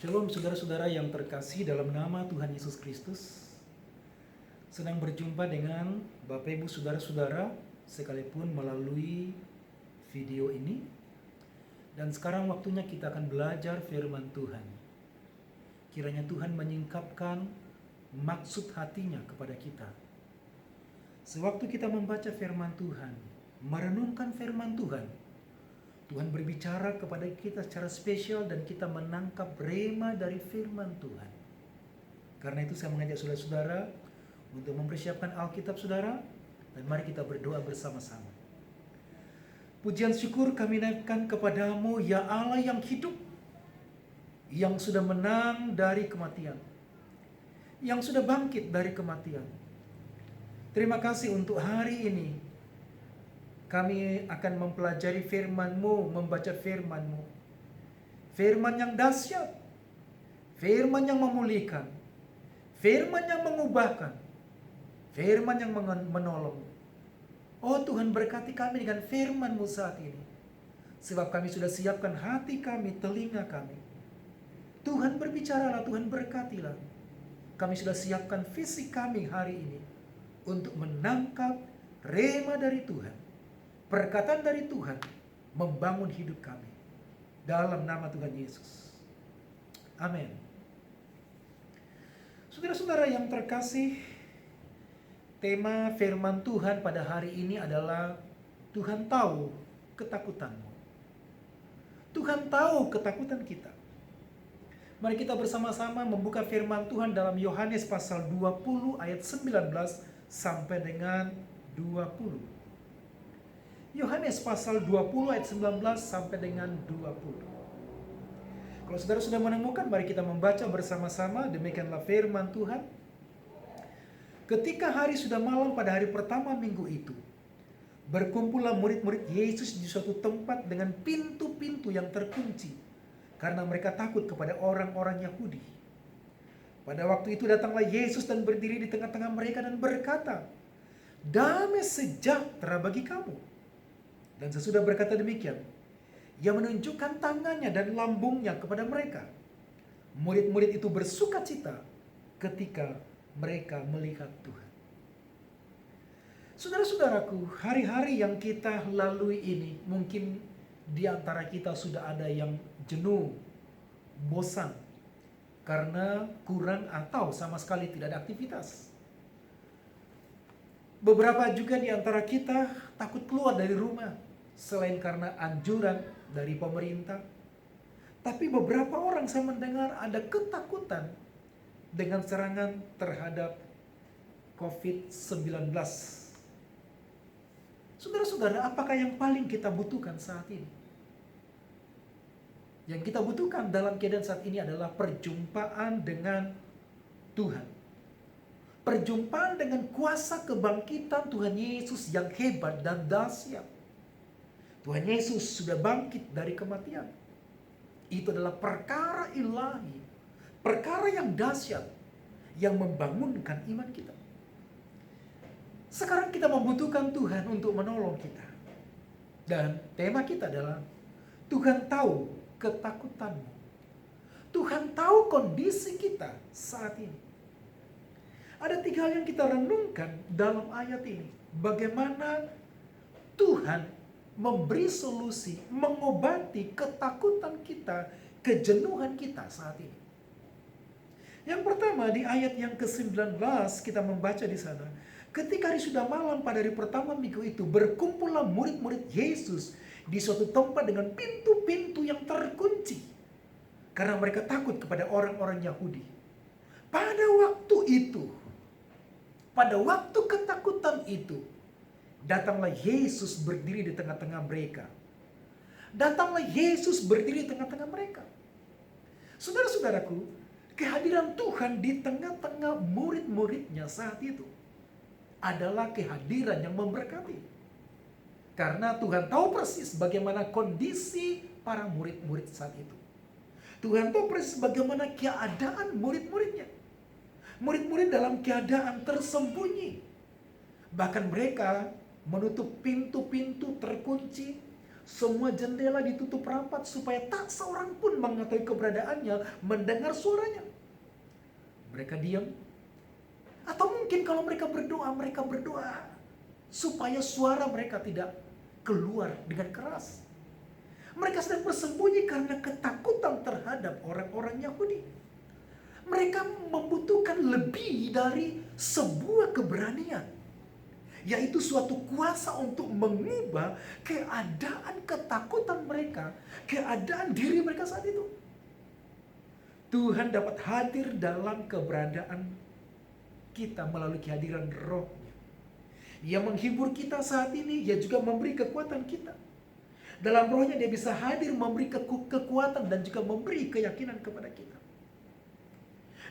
Shalom saudara-saudara yang terkasih dalam nama Tuhan Yesus Kristus. Senang berjumpa dengan Bapak Ibu saudara-saudara sekalipun melalui video ini. Dan sekarang waktunya kita akan belajar firman Tuhan. Kiranya Tuhan menyingkapkan maksud hatinya kepada kita. Sewaktu kita membaca firman Tuhan, merenungkan firman Tuhan, Tuhan berbicara kepada kita secara spesial dan kita menangkap rema dari firman Tuhan. Karena itu saya mengajak saudara-saudara untuk mempersiapkan Alkitab saudara dan mari kita berdoa bersama-sama. Pujian syukur kami naikkan kepadamu ya Allah yang hidup, yang sudah menang dari kematian, yang sudah bangkit dari kematian. Terima kasih untuk hari ini. Kami akan mempelajari firman-Mu, membaca firman-Mu. Firman yang dahsyat, firman yang memulihkan, firman yang mengubahkan, firman yang menolong. Oh Tuhan, berkati kami dengan firman-Mu saat ini. Sebab kami sudah siapkan hati kami, telinga kami. Tuhan berbicaralah, Tuhan berkatilah. Kami sudah siapkan fisik kami hari ini untuk menangkap rema dari Tuhan. Perkataan dari Tuhan membangun hidup kami. Dalam nama Tuhan Yesus. Amin. Saudara-saudara yang terkasih, tema firman Tuhan pada hari ini adalah Tuhan tahu ketakutanmu. Tuhan tahu ketakutan kita. Mari kita bersama-sama membuka firman Tuhan dalam Yohanes pasal 20 ayat 19 sampai dengan 20. Yohanes pasal 20 ayat 19 sampai dengan 20. Kalau saudara sudah menemukan, mari kita membaca bersama-sama. Demikianlah firman Tuhan. Ketika hari sudah malam pada hari pertama minggu itu, berkumpullah murid-murid Yesus di suatu tempat dengan pintu-pintu yang terkunci, karena mereka takut kepada orang-orang Yahudi. Pada waktu itu datanglah Yesus dan berdiri di tengah-tengah mereka dan berkata, "Damai sejahtera bagi kamu." Dan sesudah berkata demikian, ia menunjukkan tangannya dan lambungnya kepada mereka. Murid-murid itu bersukacita ketika mereka melihat Tuhan. Saudara-saudaraku, hari-hari yang kita lalui ini, mungkin di antara kita sudah ada yang jenuh, bosan, karena kurang atau sama sekali tidak ada aktivitas. Beberapa juga di antara kita takut keluar dari rumah, selain karena anjuran dari pemerintah. Tapi beberapa orang saya mendengar ada ketakutan dengan serangan terhadap COVID-19. Saudara-saudara, apakah yang paling kita butuhkan saat ini? Yang kita butuhkan dalam keadaan saat ini adalah perjumpaan dengan Tuhan. Perjumpaan dengan kuasa kebangkitan Tuhan Yesus yang hebat dan dahsyat. Tuhan Yesus sudah bangkit dari kematian. Itu adalah perkara ilahi, perkara yang dahsyat, yang membangunkan iman kita. Sekarang kita membutuhkan Tuhan untuk menolong kita. Dan tema kita adalah, Tuhan tahu ketakutanmu. Tuhan tahu kondisi kita saat ini. Ada 3 hal yang kita renungkan dalam ayat ini. Bagaimana Tuhan memberi solusi, mengobati ketakutan kita, kejenuhan kita saat ini. Yang pertama di ayat yang ke-19 kita membaca di sana. Ketika hari sudah malam pada hari pertama minggu itu, berkumpullah murid-murid Yesus di suatu tempat dengan pintu-pintu yang terkunci. Karena mereka takut kepada orang-orang Yahudi. Pada waktu ketakutan itu, datanglah Yesus berdiri di tengah-tengah mereka. Datanglah Yesus berdiri di tengah-tengah mereka. Saudara-saudaraku, kehadiran Tuhan di tengah-tengah murid-muridnya saat itu adalah kehadiran yang memberkati. Karena Tuhan tahu persis bagaimana kondisi para murid-murid saat itu. Tuhan tahu persis bagaimana keadaan murid-muridnya. Murid-murid dalam keadaan tersembunyi. Bahkan mereka menutup pintu-pintu terkunci, Semua jendela ditutup rapat supaya tak seorang pun mengetahui keberadaannya, mendengar suaranya. Mereka diam. Atau mungkin kalau mereka berdoa supaya suara mereka tidak keluar dengan keras. Mereka sedang bersembunyi karena ketakutan terhadap orang-orang Yahudi. Mereka membutuhkan lebih dari sebuah keberanian, yaitu suatu kuasa untuk mengubah keadaan ketakutan mereka, keadaan diri mereka saat itu. Tuhan dapat hadir dalam keberadaan kita melalui kehadiran Roh-Nya. Ia menghibur kita saat ini, Ia juga memberi kekuatan kita. Dalam Roh-Nya Dia bisa hadir memberi kekuatan dan juga memberi keyakinan kepada kita.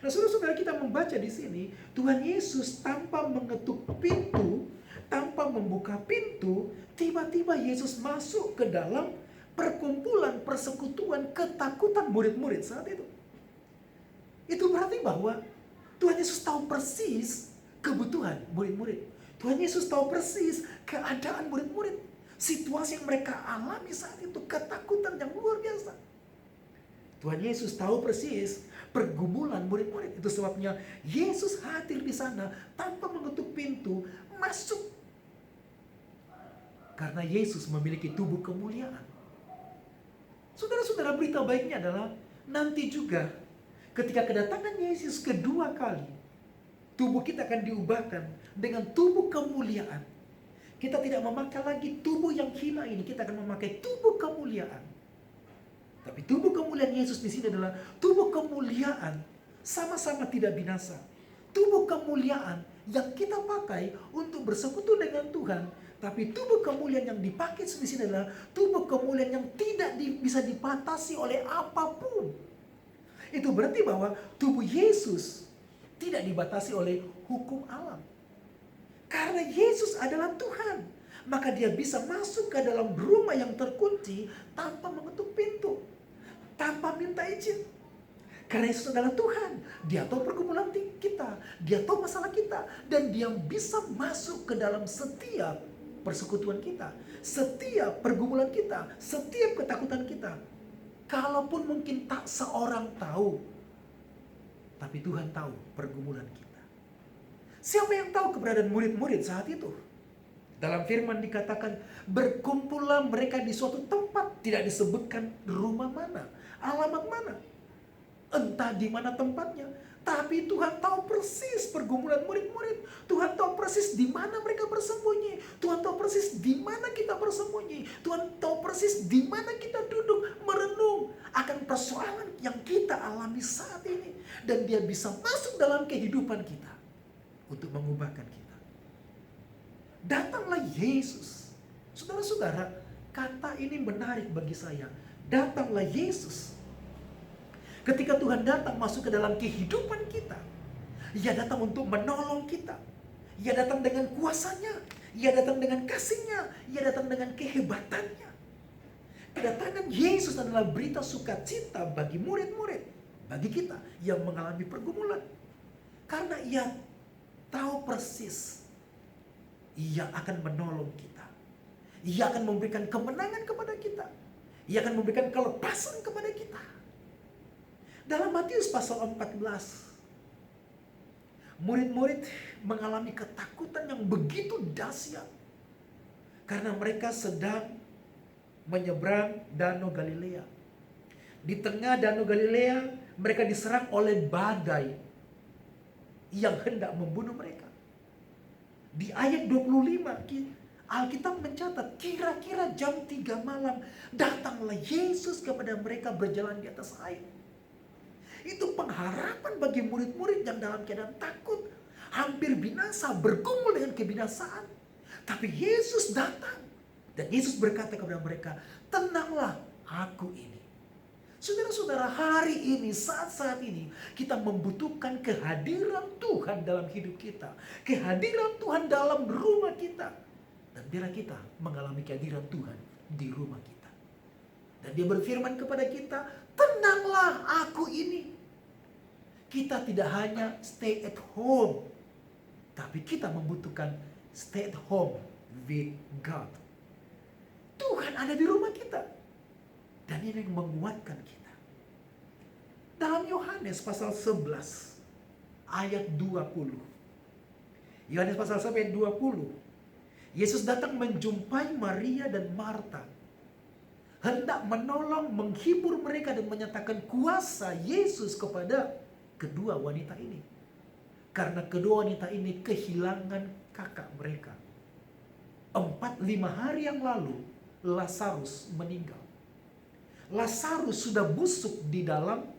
Nah, saudara-saudara, kita membaca di sini, Tuhan Yesus tanpa mengetuk pintu, tanpa membuka pintu, tiba-tiba Yesus masuk ke dalam perkumpulan, persekutuan, ketakutan murid-murid saat itu. Itu berarti bahwa Tuhan Yesus tahu persis kebutuhan murid-murid. Tuhan Yesus tahu persis keadaan murid-murid. Situasi yang mereka alami saat itu, ketakutan yang luar biasa. Tuhan Yesus tahu persis pergumulan murid-murid. Itu sebabnya Yesus hadir di sana tanpa mengetuk pintu, masuk. Karena Yesus memiliki tubuh kemuliaan. Saudara-saudara, berita baiknya adalah nanti juga ketika kedatangan Yesus kedua kali, tubuh kita akan diubahkan dengan tubuh kemuliaan. Kita tidak memakai lagi tubuh yang hina ini, kita akan memakai tubuh kemuliaan. Tapi tubuh kemuliaan Yesus di sini adalah tubuh kemuliaan sama-sama tidak binasa. Tubuh kemuliaan yang kita pakai untuk bersekutu dengan Tuhan, tapi tubuh kemuliaan yang dipakai di sini adalah tubuh kemuliaan yang tidak bisa dibatasi oleh apapun. Itu berarti bahwa tubuh Yesus tidak dibatasi oleh hukum alam. Karena Yesus adalah Tuhan, maka Dia bisa masuk ke dalam rumah yang terkunci tanpa mengetuk pintu, tanpa minta izin. Karena Yesus adalah Tuhan, Dia tahu pergumulan kita, Dia tahu masalah kita, dan Dia bisa masuk ke dalam setiap persekutuan kita, setiap pergumulan kita, setiap ketakutan kita. Kalaupun mungkin tak seorang tahu, tapi Tuhan tahu pergumulan kita. Siapa yang tahu keberadaan murid-murid saat itu? Dalam firman dikatakan, berkumpullah mereka di suatu tempat, tidak disebutkan rumah mana, alamat mana, entah di mana tempatnya. Tapi Tuhan tahu persis pergumulan murid-murid. Tuhan tahu persis di mana mereka bersembunyi. Tuhan tahu persis di mana kita bersembunyi. Tuhan tahu persis di mana kita duduk merenung akan persoalan yang kita alami saat ini. Dan Dia bisa masuk dalam kehidupan kita untuk mengubahkan kita. Datanglah Yesus. Saudara-saudara, kata ini menarik bagi saya. Datanglah Yesus. Ketika Tuhan datang masuk ke dalam kehidupan kita, Ia datang untuk menolong kita. Ia datang dengan kuasanya, Ia datang dengan kasihnya, Ia datang dengan kehebatannya. Kedatangan Yesus adalah berita sukacita bagi murid-murid, bagi kita yang mengalami pergumulan. Karena Ia tahu persis Ia akan menolong kita. Ia akan memberikan kemenangan kepada kita. Ia akan memberikan kelepasan kepada kita. Dalam Matius pasal 14, murid-murid mengalami ketakutan yang begitu dahsyat karena mereka sedang menyeberang Danau Galilea. Di tengah Danau Galilea, mereka diserang oleh badai yang hendak membunuh mereka. Di ayat 25, Alkitab mencatat kira-kira jam 3 malam datanglah Yesus kepada mereka berjalan di atas air. Itu pengharapan bagi murid-murid yang dalam keadaan takut, hampir binasa, bergumul dengan kebinasaan. Tapi Yesus datang dan Yesus berkata kepada mereka, tenanglah, aku ini. Saudara-saudara, hari ini, saat-saat ini, kita membutuhkan kehadiran Tuhan dalam hidup kita. Kehadiran Tuhan dalam rumah kita. Dan biarlah kita mengalami kehadiran Tuhan di rumah kita. Dan Dia berfirman kepada kita, tenanglah, aku ini. Kita tidak hanya stay at home, tapi kita membutuhkan stay at home with God. Tuhan ada di rumah kita. Dan ini yang menguatkan kita. Dalam Yohanes pasal 11 ayat 20. Yohanes pasal 11 ayat 20. Yesus datang menjumpai Maria dan Marta. Hendak menolong, menghibur mereka dan menyatakan kuasa Yesus kepada kedua wanita ini. Karena kedua wanita ini kehilangan kakak mereka. 4-5 hari yang lalu Lazarus meninggal. Lazarus sudah busuk di dalam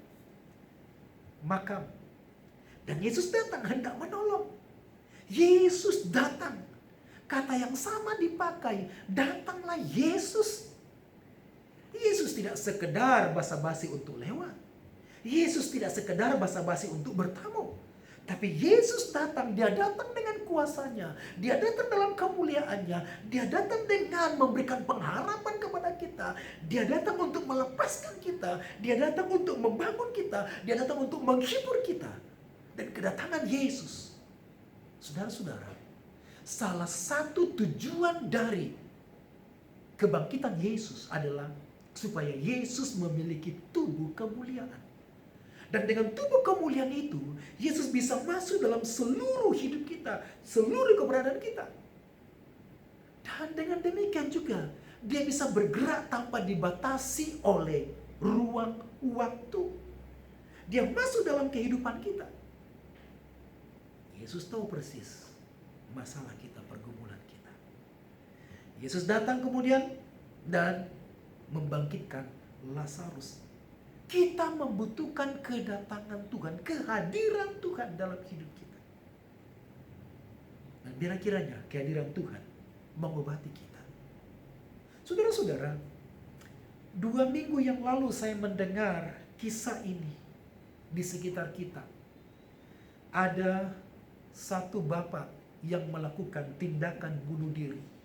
makam. Dan Yesus datang hendak menolong. Yesus datang. Kata yang sama dipakai. Datanglah Yesus. Yesus tidak sekedar basa-basi untuk lewat. Yesus tidak sekedar basa-basi untuk bertamu. Tapi Yesus datang, dia datang dengan kuasanya. Dia datang dalam kemuliaannya. Dia datang dengan memberikan pengharapan kepada kita. Dia datang untuk melepaskan kita. Dia datang untuk membangun kita. Dia datang untuk menghibur kita. Dan kedatangan Yesus, saudara-saudara, salah satu tujuan dari kebangkitan Yesus adalah supaya Yesus memiliki tubuh kemuliaan. Dan dengan tubuh kemuliaan itu, Yesus bisa masuk dalam seluruh hidup kita, seluruh keberadaan kita. Dan dengan demikian juga, dia bisa bergerak tanpa dibatasi oleh ruang waktu. Dia masuk dalam kehidupan kita. Yesus tahu persis masalah kita, pergumulan kita. Yesus datang kemudian dan membangkitkan Lazarus. Kita membutuhkan kedatangan Tuhan, kehadiran Tuhan dalam hidup kita. Dan biar kiranya kehadiran Tuhan mengobati kita. Saudara-saudara, 2 minggu yang lalu saya mendengar kisah ini di sekitar kita. Ada satu bapak yang melakukan tindakan bunuh diri.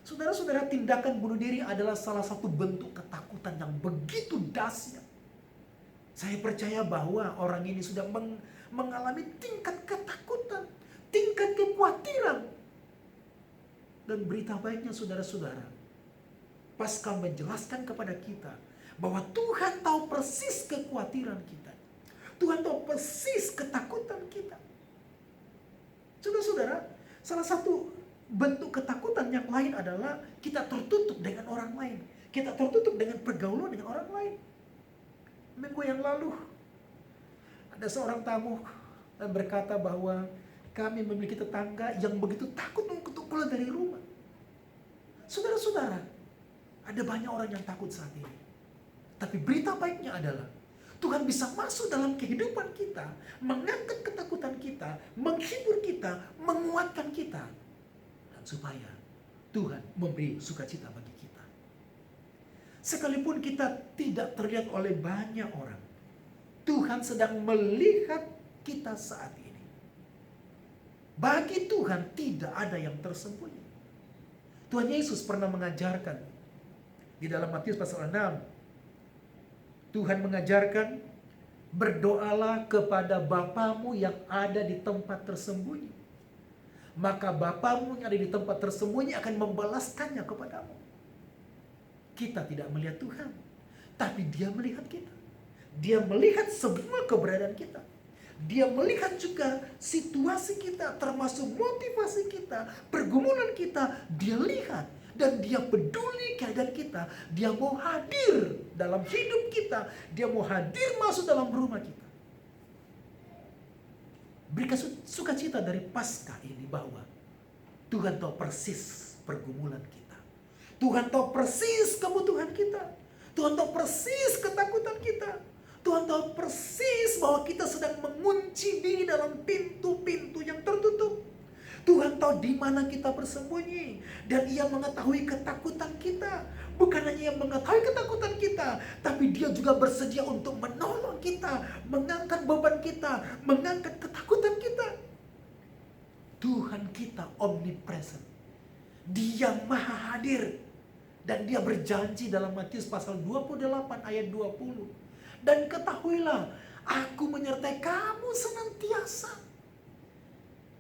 Saudara-saudara, tindakan bunuh diri adalah salah satu bentuk ketakutan yang begitu dahsyat. Saya percaya bahwa orang ini sudah mengalami tingkat ketakutan, tingkat kekhawatiran. Dan berita baiknya saudara-saudara, pasca menjelaskan kepada kita bahwa Tuhan tahu persis kekhawatiran kita. Tuhan tahu persis ketakutan kita. Saudara-saudara, salah satu bentuk ketakutan yang lain adalah kita tertutup dengan orang lain. Kita tertutup dengan pergaulan dengan orang lain. Minggu yang lalu ada seorang tamu berkata bahwa kami memiliki tetangga yang begitu takut untuk keluar dari rumah. Saudara-saudara, ada banyak orang yang takut saat ini. Tapi berita baiknya adalah Tuhan bisa masuk dalam kehidupan kita, mengangkat ketakutan kita, menghibur kita, menguatkan kita. Supaya Tuhan memberi sukacita bagi kita. Sekalipun kita tidak terlihat oleh banyak orang, Tuhan sedang melihat kita saat ini. Bagi Tuhan tidak ada yang tersembunyi. Tuhan Yesus pernah mengajarkan di dalam Matius pasal 6. Tuhan mengajarkan, berdoalah kepada Bapamu yang ada di tempat tersembunyi. Maka Bapamu yang ada di tempat tersembunyi akan membalaskannya kepadamu. Kita tidak melihat Tuhan, tapi Dia melihat kita. Dia melihat semua keberadaan kita. Dia melihat juga situasi kita, termasuk motivasi kita, pergumulan kita. Dia lihat dan Dia peduli keadaan kita. Dia mau hadir dalam hidup kita. Dia mau hadir masuk dalam rumah kita. Berikan sukacita dari Paskah ini bahwa Tuhan tahu persis pergumulan kita. Tuhan tahu persis kebutuhan kita. Tuhan tahu persis ketakutan kita. Tuhan tahu persis bahwa kita sedang mengunci diri dalam pintu-pintu yang tertutup. Tuhan tahu di mana kita bersembunyi. Dan Ia mengetahui ketakutan kita. Bukan hanya yang mengetahui ketakutan kita, tapi Dia juga bersedia untuk menolong kita, mengangkat beban kita, mengangkat ketakutan kita. Tuhan kita omnipresent. Dia maha hadir. Dan Dia berjanji dalam Matius pasal 28 ayat 20. Dan ketahuilah, aku menyertai kamu senantiasa.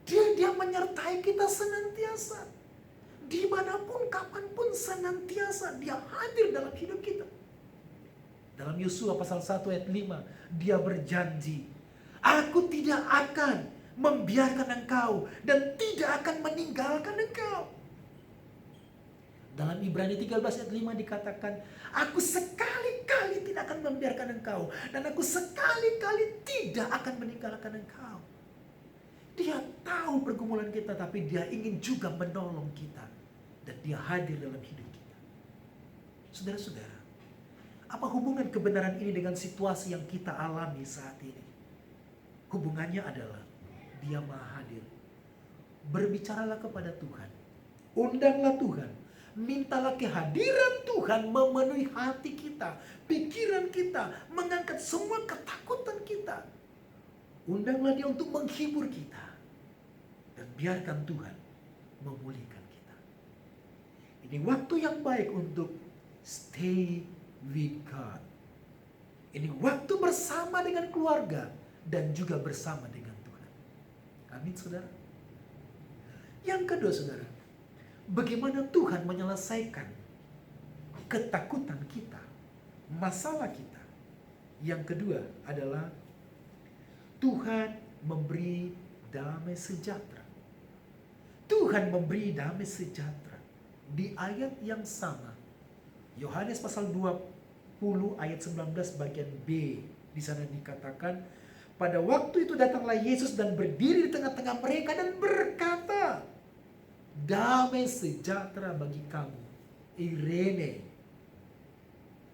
Dia menyertai kita senantiasa. Dimanapun, kapanpun, senantiasa dia hadir dalam hidup kita. Dalam Yosua pasal 1 ayat 5, dia berjanji, aku tidak akan membiarkan engkau dan tidak akan meninggalkan engkau. Dalam Ibrani 13 ayat 5 dikatakan, aku sekali-kali tidak akan membiarkan engkau dan aku sekali-kali tidak akan meninggalkan engkau. Dia tahu pergumulan kita, tapi dia ingin juga menolong kita. Dan dia hadir dalam hidup kita. Saudara-saudara, apa hubungan kebenaran ini dengan situasi yang kita alami saat ini? Hubungannya adalah dia maha hadir. Berbicaralah kepada Tuhan. Undanglah Tuhan. Mintalah kehadiran Tuhan memenuhi hati kita, pikiran kita, mengangkat semua ketakutan kita. Undanglah dia untuk menghibur kita. Dan biarkan Tuhan memulihkan kita. Ini waktu yang baik untuk stay with God. Ini waktu bersama dengan keluarga dan juga bersama dengan Tuhan. Amin, saudara. Yang kedua, saudara, bagaimana Tuhan menyelesaikan ketakutan kita, masalah kita. Yang kedua adalah Tuhan memberi damai sejahtera. Tuhan memberi damai sejahtera. Di ayat yang sama, Yohanes pasal 20 ayat 19 bagian B, di sana dikatakan, pada waktu itu datanglah Yesus dan berdiri di tengah-tengah mereka dan berkata, damai sejahtera bagi kamu, Irene,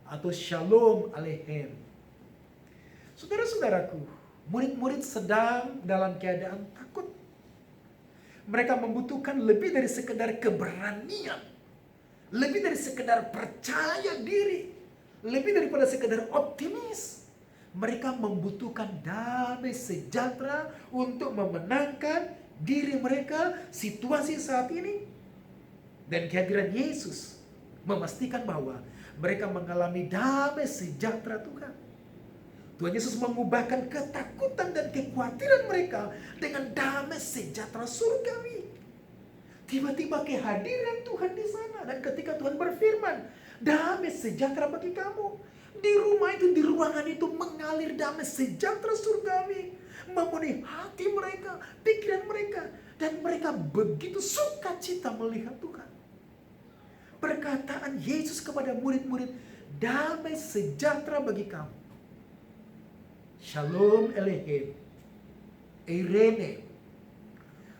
atau Shalom Aleichem. Saudara-saudaraku, murid-murid sedang dalam keadaan takut. Mereka membutuhkan lebih dari sekedar keberanian, lebih dari sekedar percaya diri, lebih daripada sekedar optimis. Mereka membutuhkan damai sejahtera untuk memenangkan diri mereka, situasi saat ini. Dan kehadiran Yesus memastikan bahwa mereka mengalami damai sejahtera Tuhan. Tuhan Yesus mengubahkan ketakutan dan kekhawatiran mereka dengan damai sejahtera surgawi. Tiba-tiba kehadiran Tuhan di sana. Dan ketika Tuhan berfirman, damai sejahtera bagi kamu. Di rumah itu, di ruangan itu mengalir damai sejahtera surgawi. Memenuhi hati mereka, pikiran mereka. Dan mereka begitu sukacita melihat Tuhan. Perkataan Yesus kepada murid-murid, damai sejahtera bagi kamu. Shalom Aleichem, Irene.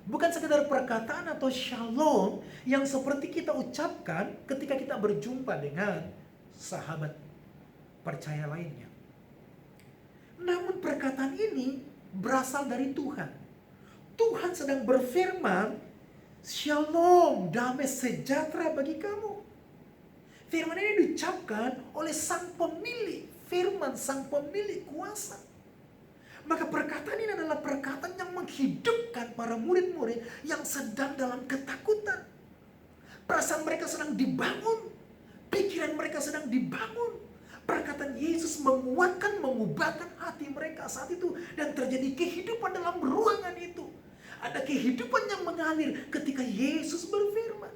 Bukan sekedar perkataan atau shalom yang seperti kita ucapkan ketika kita berjumpa dengan sahabat percaya lainnya. Namun perkataan ini berasal dari Tuhan. Tuhan sedang berfirman, shalom, damai sejahtera bagi kamu. Firman ini diucapkan oleh sang pemilik firman, sang pemilik kuasa. Maka perkataan ini adalah perkataan yang menghidupkan para murid-murid yang sedang dalam ketakutan. Perasaan mereka sedang dibangun. Pikiran mereka sedang dibangun. Perkataan Yesus menguatkan, mengubahkan hati mereka saat itu. Dan terjadi kehidupan dalam ruangan itu. Ada kehidupan yang mengalir ketika Yesus berfirman.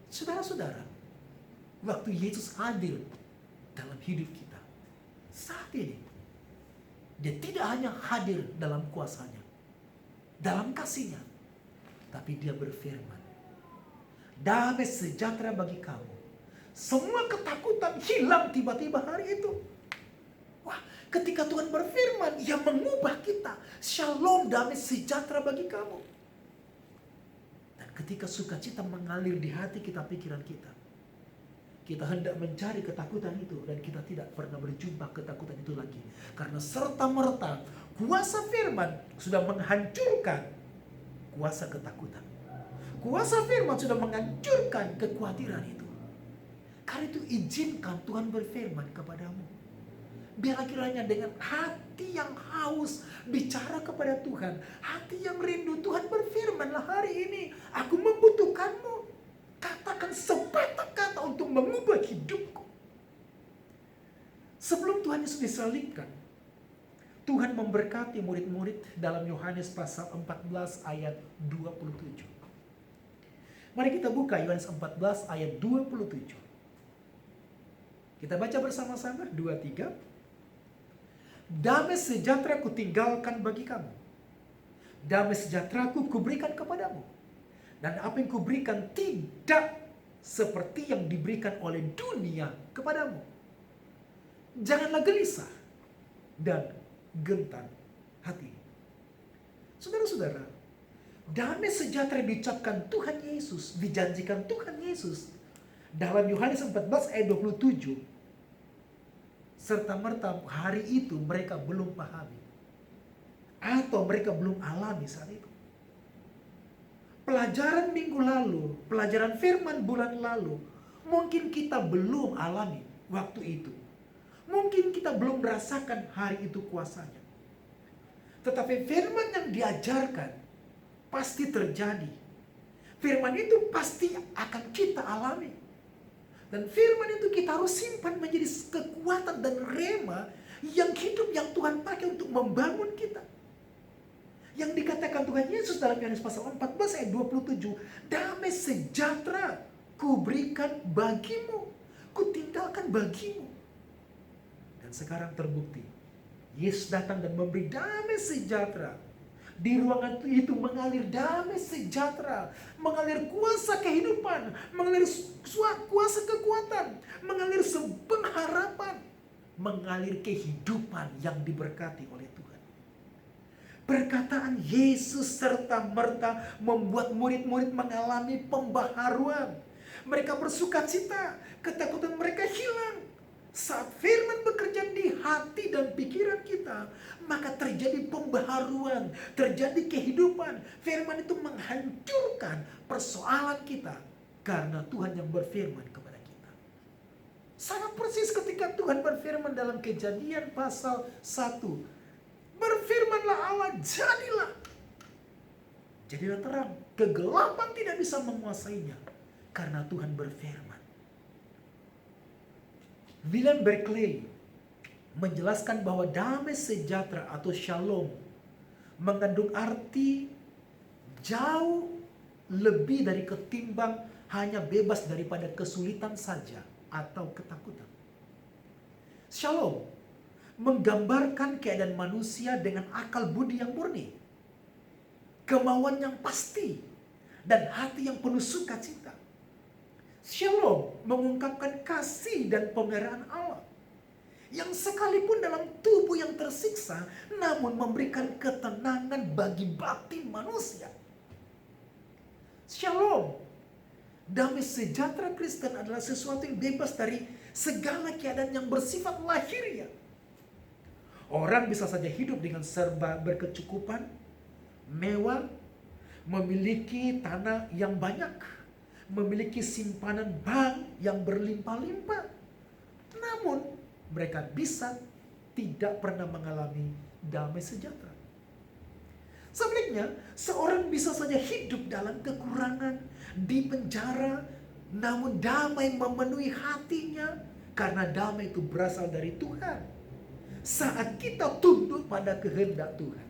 Saudara-saudara, waktu Yesus hadir dalam hidup kita saat ini, dia tidak hanya hadir dalam kuasanya, dalam kasihnya, tapi dia berfirman, damai sejahtera bagi kamu. Semua ketakutan hilang tiba-tiba hari itu. Wah, ketika Tuhan berfirman, ia mengubah kita. Shalom, damai sejahtera bagi kamu. Dan ketika sukacita mengalir di hati kita, pikiran kita, kita hendak mencari ketakutan itu dan kita tidak pernah berjumpa ketakutan itu lagi. Karena serta-merta kuasa firman sudah menghancurkan kuasa ketakutan. Kuasa firman sudah menghancurkan kekhawatiran itu. Karena itu izinkan Tuhan berfirman kepadamu. Biarlah kiranya dengan hati yang haus bicara kepada Tuhan. Hati yang rindu, Tuhan berfirmanlah hari ini, aku membutuhkanmu. Katakan sepatah kata untuk mengubah hidupku. Sebelum Tuhan Yesus disalibkan, Tuhan memberkati murid-murid dalam Yohanes pasal 14 ayat 27. Mari kita buka Yohanes 14 ayat 27. Kita baca bersama-sama, 2, 3. Damai sejahtera kutinggalkan bagi kamu. Damai sejahtera kuberikan kepadamu. Dan apa yang kuberikan tidak seperti yang diberikan oleh dunia kepadamu. Janganlah gelisah dan gentar hati. Saudara-saudara, damai sejahtera diucapkan Tuhan Yesus, dijanjikan Tuhan Yesus dalam Yohanes 14 ayat 27. Serta-merta hari itu mereka belum pahami. Atau mereka belum alami saat itu. Pelajaran minggu lalu, pelajaran firman bulan lalu, mungkin kita belum alami waktu itu. Mungkin kita belum merasakan hari itu kuasanya. Tetapi firman yang diajarkan pasti terjadi. Firman itu pasti akan kita alami. Dan firman itu kita harus simpan menjadi kekuatan dan rema yang hidup yang Tuhan pakai untuk membangun kita. Yang dikatakan Tuhan Yesus dalam Yohanes pasal 14 ayat 27. Damai sejahtera kuberikan bagimu. Kutinggalkan bagimu. Dan sekarang terbukti. Yesus datang dan memberi damai sejahtera. Di ruangan itu mengalir damai sejahtera. Mengalir kuasa kehidupan. Mengalir kuasa kekuatan. Mengalir pengharapan. Mengalir kehidupan yang diberkati oleh Tuhan. Perkataan Yesus serta-merta membuat murid-murid mengalami pembaharuan. Mereka bersukacita, ketakutan mereka hilang. Saat firman bekerja di hati dan pikiran kita, maka terjadi pembaharuan, terjadi kehidupan. Firman itu menghancurkan persoalan kita karena Tuhan yang berfirman kepada kita. Sangat persis ketika Tuhan berfirman dalam Kejadian pasal 1. Berfirmanlah Allah, jadilah. Jadilah terang. Kegelapan tidak bisa menguasainya. Karena Tuhan berfirman. William Barclay menjelaskan bahwa damai sejahtera atau shalom mengandung arti jauh lebih dari ketimbang hanya bebas daripada kesulitan saja atau ketakutan. Shalom menggambarkan keadaan manusia dengan akal budi yang murni, kemauan yang pasti, dan hati yang penuh sukacita. Shalom mengungkapkan kasih dan pemeliharaan Allah, yang sekalipun dalam tubuh yang tersiksa, namun memberikan ketenangan bagi batin manusia. Shalom, damai sejahtera Kristen adalah sesuatu yang bebas dari segala keadaan yang bersifat lahiriah. Orang bisa saja hidup dengan serba berkecukupan, mewah, memiliki tanah yang banyak, memiliki simpanan bank yang berlimpah-limpah. Namun, mereka bisa tidak pernah mengalami damai sejahtera. Sebaliknya, seorang bisa saja hidup dalam kekurangan, di penjara, namun damai memenuhi hatinya karena damai itu berasal dari Tuhan. Saat kita tunduk pada kehendak Tuhan.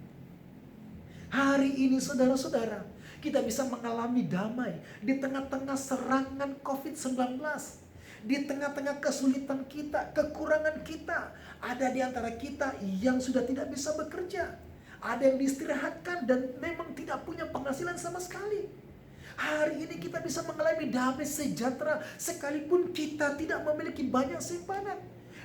Hari ini saudara-saudara, kita bisa mengalami damai di tengah-tengah serangan COVID-19. Di tengah-tengah kesulitan kita, kekurangan kita. Ada di antara kita yang sudah tidak bisa bekerja. Ada yang diistirahatkan dan memang tidak punya penghasilan sama sekali. Hari ini kita bisa mengalami damai sejahtera sekalipun kita tidak memiliki banyak simpanan.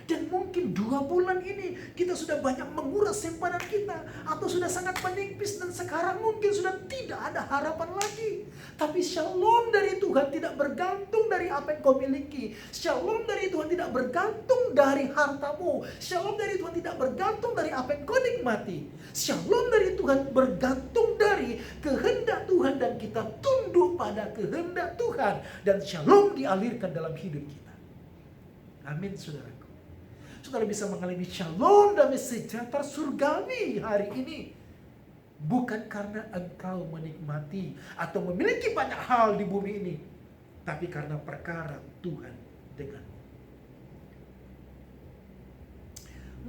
Dan mungkin 2 bulan ini kita sudah banyak menguras simpanan kita. Atau sudah sangat menipis dan sekarang mungkin sudah tidak ada harapan lagi. Tapi shalom dari Tuhan tidak bergantung dari apa yang kau miliki. Shalom dari Tuhan tidak bergantung dari hartamu. Shalom dari Tuhan tidak bergantung dari apa yang kau nikmati. Shalom dari Tuhan bergantung dari kehendak Tuhan dan kita tunduk pada kehendak Tuhan. Dan shalom dialirkan dalam hidup kita. Amin saudara. Saudara bisa mengalami shalom damai sejahtera surgawi hari ini. Bukan karena engkau menikmati atau memiliki banyak hal di bumi ini. Tapi karena perkara Tuhan denganmu.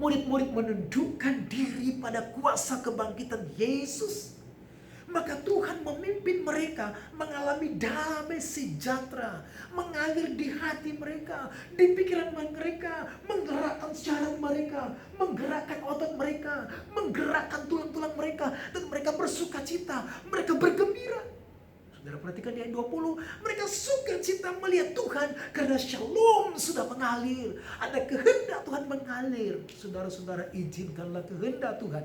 Murid-murid menundukkan diri pada kuasa kebangkitan Yesus. Maka Tuhan memimpin mereka mengalami damai sejahtera, mengalir di hati mereka, di pikiran mereka, menggerakkan syaraf mereka, menggerakkan otot mereka, menggerakkan tulang-tulang mereka, dan mereka bersuka cita, mereka bergembira. Saudara perhatikan di ayat 20, mereka suka cita melihat Tuhan karena shalom sudah mengalir. Ada kehendak Tuhan mengalir. Saudara-saudara, izinkanlah kehendak Tuhan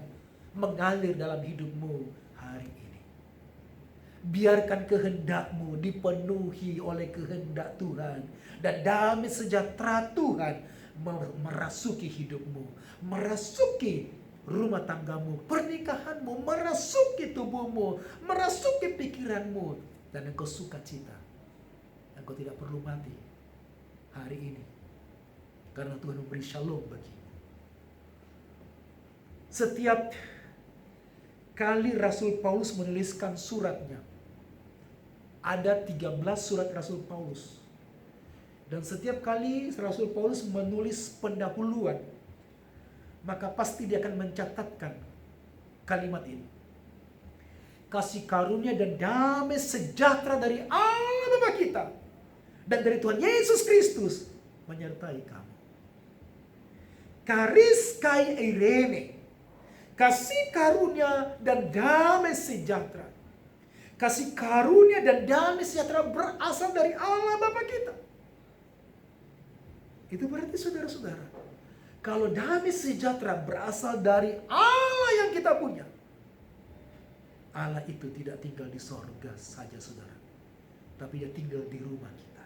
mengalir dalam hidupmu hari ini. Biarkan kehendakmu dipenuhi oleh kehendak Tuhan. Dan damai sejahtera Tuhan merasuki hidupmu, merasuki rumah tanggamu, pernikahanmu, merasuki tubuhmu, merasuki pikiranmu. Dan engkau sukacita. Engkau tidak perlu mati hari ini, karena Tuhan memberi shalom bagimu. Setiap kali Rasul Paulus menuliskan suratnya, ada 13 surat Rasul Paulus. Dan setiap kali Rasul Paulus menulis pendahuluan, maka pasti dia akan mencatatkan kalimat ini. Kasih karunia dan damai sejahtera dari Allah Bapa kita dan dari Tuhan Yesus Kristus menyertai kamu. Karis kai eirene. Kasih karunia dan damai sejahtera. Kasih karunia dan damai sejahtera berasal dari Allah Bapa kita. Itu berarti saudara-saudara, kalau damai sejahtera berasal dari Allah yang kita punya, Allah itu tidak tinggal di sorga saja saudara, tapi dia tinggal di rumah kita.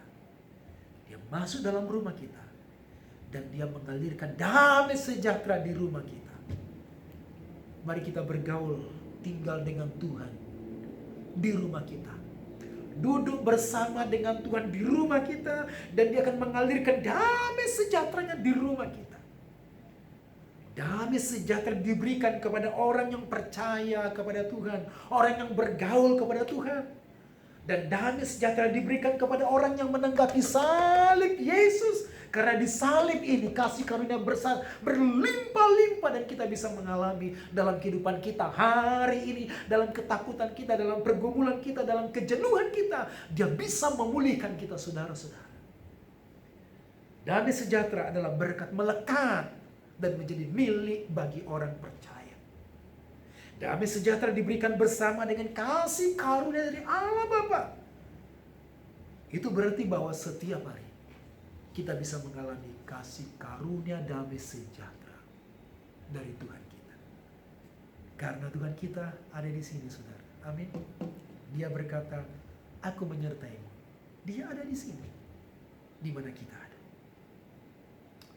Dia masuk dalam rumah kita, dan dia mengalirkan damai sejahtera di rumah kita. Mari kita bergaul, tinggal dengan Tuhan di rumah kita, duduk bersama dengan Tuhan di rumah kita, dan dia akan mengalirkan damai sejahteranya di rumah kita. Damai sejahtera diberikan kepada orang yang percaya kepada Tuhan, orang yang bergaul kepada Tuhan. Dan damai sejahtera diberikan kepada orang yang menanggapi salib Yesus. Karena di salib ini kasih karunia berlimpah-limpah, dan kita bisa mengalami dalam kehidupan kita hari ini, dalam ketakutan kita, dalam pergumulan kita, dalam kejenuhan kita. Dia bisa memulihkan kita saudara-saudara. Damai sejahtera adalah berkat melekat dan menjadi milik bagi orang percaya. Damai sejahtera diberikan bersama dengan kasih karunia dari Allah Bapa. Itu berarti bahwa setiap hari kita bisa mengalami kasih karunia damai sejahtera dari Tuhan kita. Karena Tuhan kita ada di sini saudara. Amin. Dia berkata, aku menyertaimu. Dia ada di sini, di mana kita ada.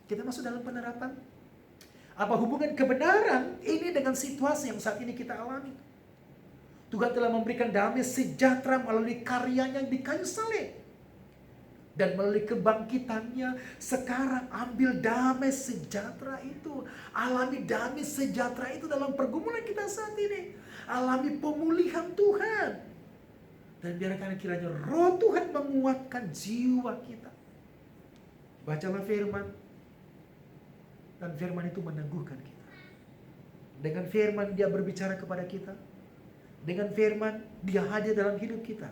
Kita masuk dalam penerapan. Apa hubungan kebenaran ini dengan situasi yang saat ini kita alami? Tuhan telah memberikan damai sejahtera melalui karyanya di kayu salib. Dan melalui kebangkitannya, sekarang ambil damai sejahtera itu. Alami damai sejahtera itu dalam pergumulan kita saat ini. Alami pemulihan Tuhan. Dan biarkan kiranya roh Tuhan menguatkan jiwa kita. Bacalah firman. Dan firman itu meneguhkan kita. Dengan firman dia berbicara kepada kita. Dengan firman dia hadir dalam hidup kita.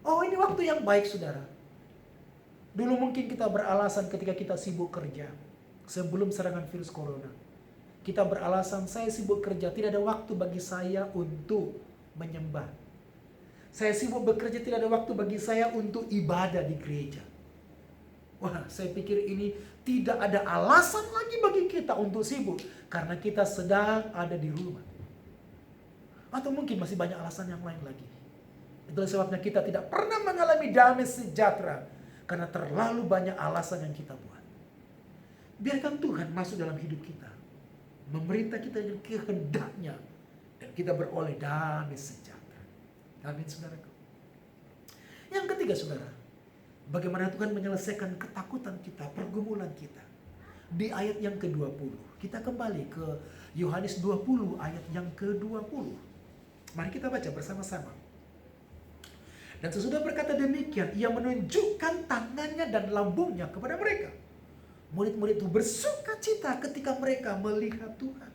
Oh, ini waktu yang baik saudara. Dulu mungkin kita beralasan ketika kita sibuk kerja. Sebelum serangan virus corona. Kita beralasan, saya sibuk kerja, tidak ada waktu bagi saya untuk menyembah. Saya sibuk bekerja, tidak ada waktu bagi saya untuk ibadah di gereja. Wah, saya pikir ini tidak ada alasan lagi bagi kita untuk sibuk. Karena kita sedang ada di rumah. Atau mungkin masih banyak alasan yang lain lagi. Itulah sebabnya kita tidak pernah mengalami damai sejahtera. Karena terlalu banyak alasan yang kita buat. Biarkan Tuhan masuk dalam hidup kita. Memerintah kita dengan kehendaknya. Dan kita beroleh damai sejahtera. Amin saudaraku. Yang ketiga saudara. Bagaimana Tuhan menyelesaikan ketakutan kita, pergumulan kita. Di ayat yang ke-20. Kita kembali ke Yohanes 20 ayat yang ke-20. Mari kita baca bersama-sama. Dan sesudah berkata demikian, ia menunjukkan tangannya dan lambungnya kepada mereka. Murid-murid itu bersuka cita ketika mereka melihat Tuhan.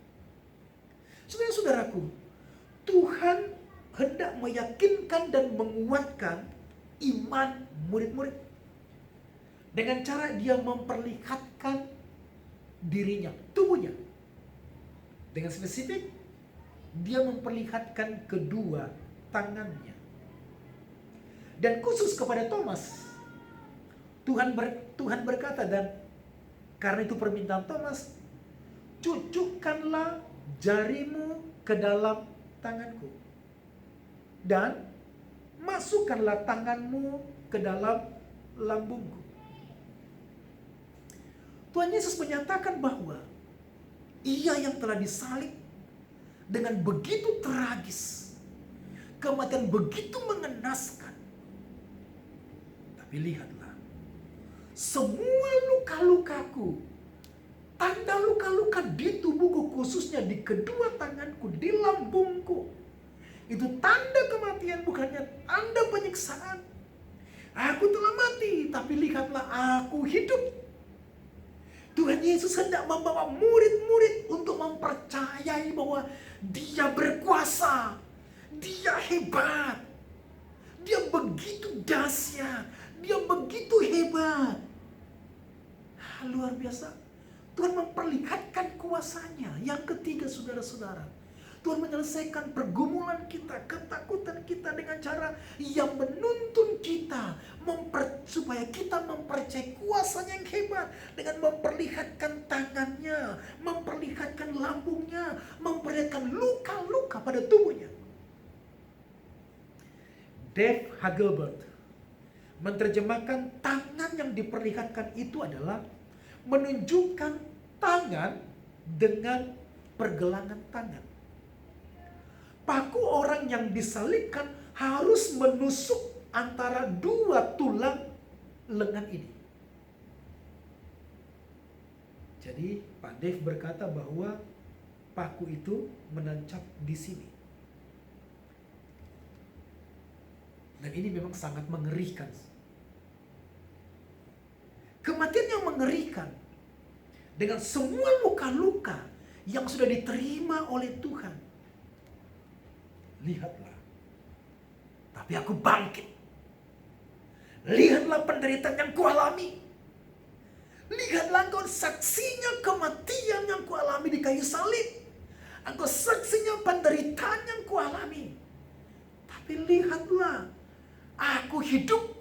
Saudara-saudaraku, Tuhan hendak meyakinkan dan menguatkan iman murid-murid. Dengan cara dia memperlihatkan dirinya, tubuhnya. Dengan spesifik, dia memperlihatkan kedua tangannya. Dan khusus kepada Thomas, Tuhan berkata, dan karena itu permintaan Thomas, cucukkanlah jarimu ke dalam tanganku. Dan masukkanlah tanganmu ke dalam lambungku. Tuhan Yesus menyatakan bahwa Ia yang telah disalib dengan begitu tragis, kematian begitu mengenaskan. Tapi lihatlah, semua luka-lukaku, tanda luka-luka di tubuhku, khususnya di kedua tanganku, di lambungku, itu tanda kematian, bukannya tanda penyiksaan. Aku telah mati, tapi lihatlah aku hidup. Tuhan Yesus hendak membawa murid-murid untuk mempercayai bahwa Dia berkuasa, Dia hebat, Dia begitu dahsyat, Dia begitu hebat. Luar biasa. Tuhan memperlihatkan kuasanya. Yang ketiga, saudara-saudara, Tuhan menyelesaikan pergumulan kita, ketakutan kita dengan cara yang menuntun kita supaya kita mempercayai kuasanya yang hebat dengan memperlihatkan tangannya, memperlihatkan lambungnya, memperlihatkan luka-luka pada tubuhnya. Dave Hagelbert menerjemahkan tangan yang diperlihatkan itu adalah menunjukkan tangan dengan pergelangan tangan. Paku orang yang disalibkan harus menusuk antara dua tulang lengan ini. Jadi Pak Dave berkata bahwa paku itu menancap di sini. Dan ini memang sangat mengerikan. Kematian yang mengerikan dengan semua luka-luka yang sudah diterima oleh Tuhan. Lihatlah, tapi aku bangkit. Lihatlah penderitaan yang kualami. Lihatlah engkau saksinya kematian yang kualami di kayu salib. Engkau saksinya penderitaan yang kualami. Tapi lihatlah, aku hidup.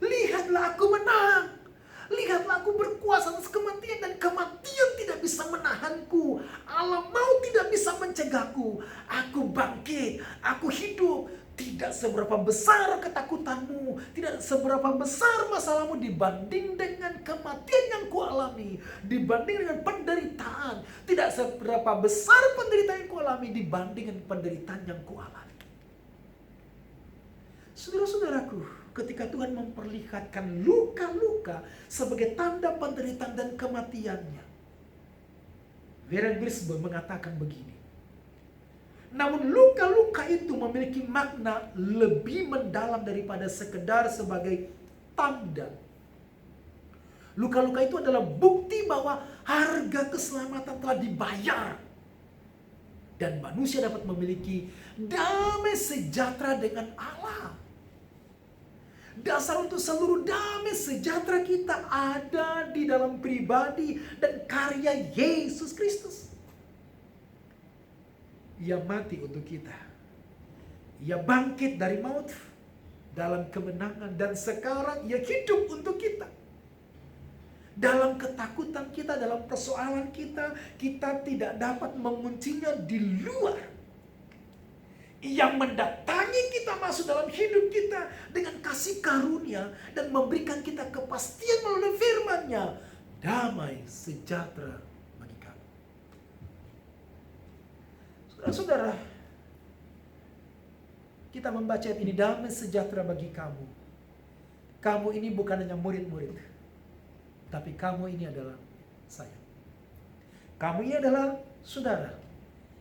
Lihatlah aku menang. Lihatlah aku berkuasa atas kematian, dan kematian tidak bisa menahanku. Alam maut tidak bisa mencegahku. Aku bangkit, aku hidup. Tidak seberapa besar ketakutanmu, tidak seberapa besar masalahmu dibanding dengan kematian yang kualami, dibanding dengan penderitaan. Tidak seberapa besar penderitaan yang kualami dibanding dengan penderitaan yang kualami. Saudara-saudaraku, ketika Tuhan memperlihatkan luka-luka sebagai tanda penderitaan dan kematiannya, Warren Wiersbe mengatakan begini. Namun luka-luka itu memiliki makna lebih mendalam daripada sekedar sebagai tanda. Luka-luka itu adalah bukti bahwa harga keselamatan telah dibayar. Dan manusia dapat memiliki damai sejahtera dengan Allah. Dasar untuk seluruh damai sejahtera kita ada di dalam pribadi dan karya Yesus Kristus. Ia mati untuk kita. Ia bangkit dari maut dalam kemenangan, dan sekarang Ia hidup untuk kita. Dalam ketakutan kita, dalam persoalan kita, kita tidak dapat menguncinya di luar. Ia mendatangi kita masuk dalam hidup kita dengan kasih karunia dan memberikan kita kepastian melalui firman-Nya. Damai sejahtera bagi kami. Saudara-saudara, kita membaca ayat ini, damai sejahtera bagi kamu. Kamu ini bukan hanya murid-murid, tapi kamu ini adalah saya. Kamu ini adalah saudara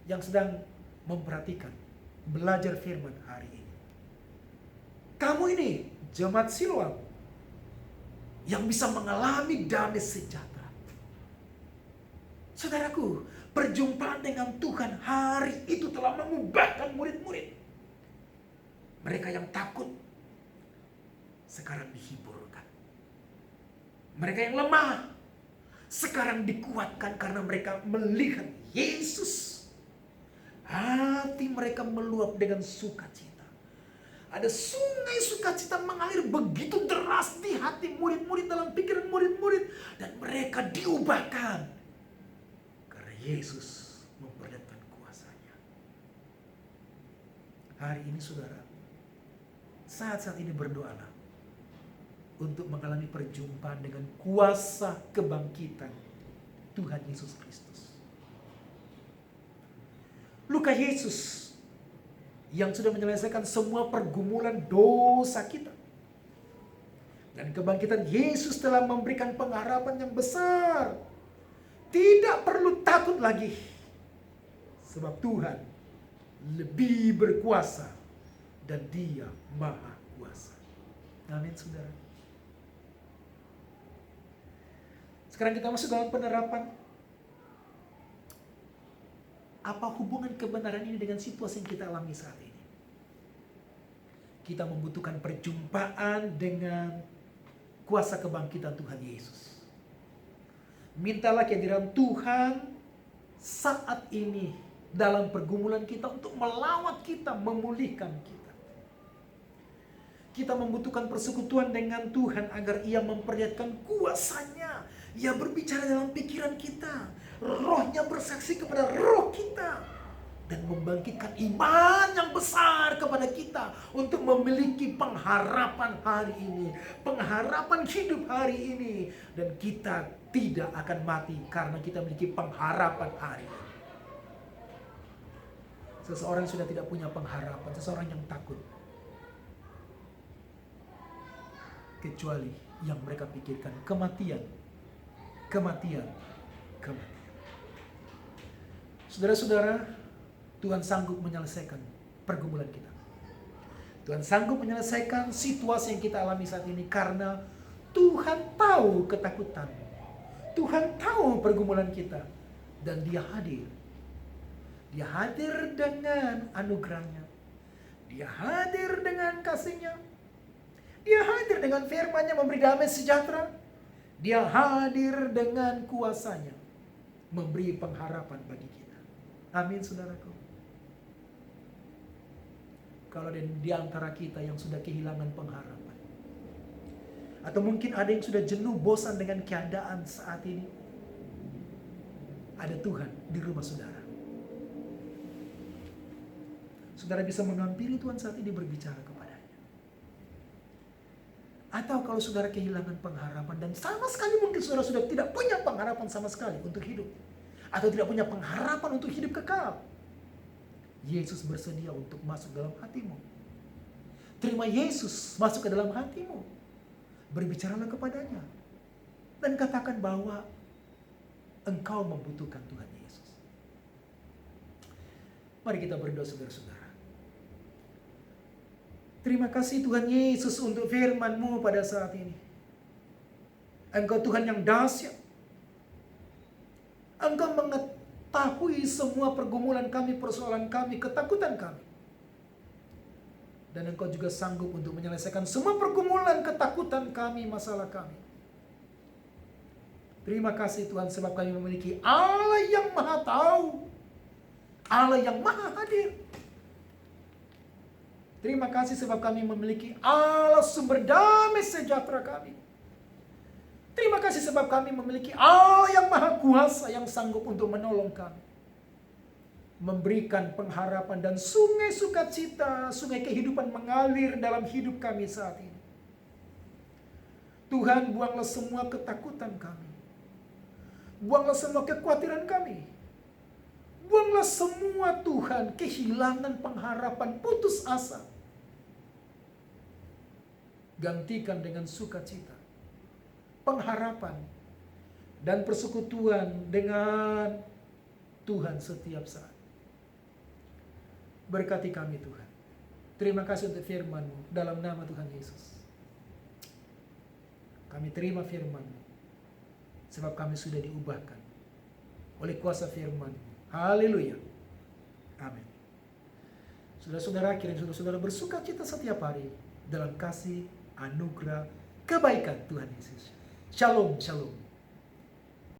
yang sedang memperhatikan, belajar firman hari ini. Kamu ini jemaat Siloam yang bisa mengalami damai sejahtera. Saudaraku, perjumpaan dengan Tuhan hari itu telah mengubahkan murid-murid. Mereka yang takut sekarang dihiburkan. Mereka yang lemah sekarang dikuatkan karena mereka melihat Yesus. Hati mereka meluap dengan sukacita. Ada sungai sukacita mengalir begitu deras di hati murid-murid, dalam pikiran murid-murid. Dan mereka diubahkan karena Yesus memperlihatkan kuasanya. Hari ini saudara, saat-saat ini berdoalah untuk mengalami perjumpaan dengan kuasa kebangkitan Tuhan Yesus Kristus. Luka Yesus yang sudah menyelesaikan semua pergumulan dosa kita. Dan kebangkitan Yesus telah memberikan pengharapan yang besar. Tidak perlu takut lagi. Sebab Tuhan lebih berkuasa dan Dia maha kuasa. Amin saudara. Sekarang kita masuk dalam penerapan. Apa hubungan kebenaran ini dengan situasi yang kita alami saat ini? Kita membutuhkan perjumpaan dengan kuasa kebangkitan Tuhan Yesus. Mintalah kehadiran Tuhan saat ini dalam pergumulan kita untuk melawat kita, memulihkan kita. Kita membutuhkan persekutuan dengan Tuhan agar Ia memperlihatkan kuasanya. Ia berbicara dalam pikiran kita. Rohnya bersaksi kepada roh kita. Dan membangkitkan iman yang besar kepada kita untuk memiliki pengharapan hari ini. Pengharapan hidup hari ini. Dan kita tidak akan mati karena kita memiliki pengharapan hari ini. Seseorang sudah tidak punya pengharapan. Seseorang yang takut. Kecuali yang mereka pikirkan kematian. Kematian. Kematian. Saudara-saudara, Tuhan sanggup menyelesaikan pergumulan kita. Tuhan sanggup menyelesaikan situasi yang kita alami saat ini karena Tuhan tahu ketakutan. Tuhan tahu pergumulan kita. Dan Dia hadir. Dia hadir dengan anugerahnya. Dia hadir dengan kasih-Nya. Dia hadir dengan firman-Nya memberi damai sejahtera. Dia hadir dengan kuasa-Nya memberi pengharapan bagi kita. Amin saudaraku. Kalau di antara kita yang sudah kehilangan pengharapan, atau mungkin ada yang sudah jenuh, bosan dengan keadaan saat ini, ada Tuhan di rumah saudara. Saudara bisa menghampiri Tuhan saat ini berbicara kepadanya. Atau kalau saudara kehilangan pengharapan dan sama sekali mungkin saudara sudah tidak punya pengharapan sama sekali untuk hidup. Atau tidak punya pengharapan untuk hidup kekal. Yesus bersedia untuk masuk dalam hatimu. Terima Yesus masuk ke dalam hatimu. Berbicaralah kepadanya. Dan katakan bahwa engkau membutuhkan Tuhan Yesus. Mari kita berdoa saudara-saudara. Terima kasih Tuhan Yesus untuk firman-Mu pada saat ini. Engkau Tuhan yang dahsyat. Engkau mengetahui semua pergumulan kami, persoalan kami, ketakutan kami. Dan Engkau juga sanggup untuk menyelesaikan semua pergumulan, ketakutan kami, masalah kami. Terima kasih Tuhan sebab kami memiliki Allah yang maha tahu. Allah yang maha hadir. Terima kasih sebab kami memiliki Allah sumber damai sejahtera kami. Terima kasih sebab kami memiliki Allah yang maha kuasa yang sanggup untuk menolong kami. Memberikan pengharapan dan sungai sukacita, sungai kehidupan mengalir dalam hidup kami saat ini. Tuhan, buanglah semua ketakutan kami. Buanglah semua kekhawatiran kami. Buanglah semua Tuhan kehilangan pengharapan, putus asa. Gantikan dengan sukacita, pengharapan, dan persekutuan dengan Tuhan setiap saat. Berkati kami Tuhan. Terima kasih untuk firman-Mu dalam nama Tuhan Yesus. Kami terima firman-Mu sebab kami sudah diubahkan oleh kuasa firman-Mu. Haleluya. Amin. Saudara-saudara, kiranya saudara-saudara bersuka cita setiap hari dalam kasih, anugerah, kebaikan Tuhan Yesus. Shalom, shalom.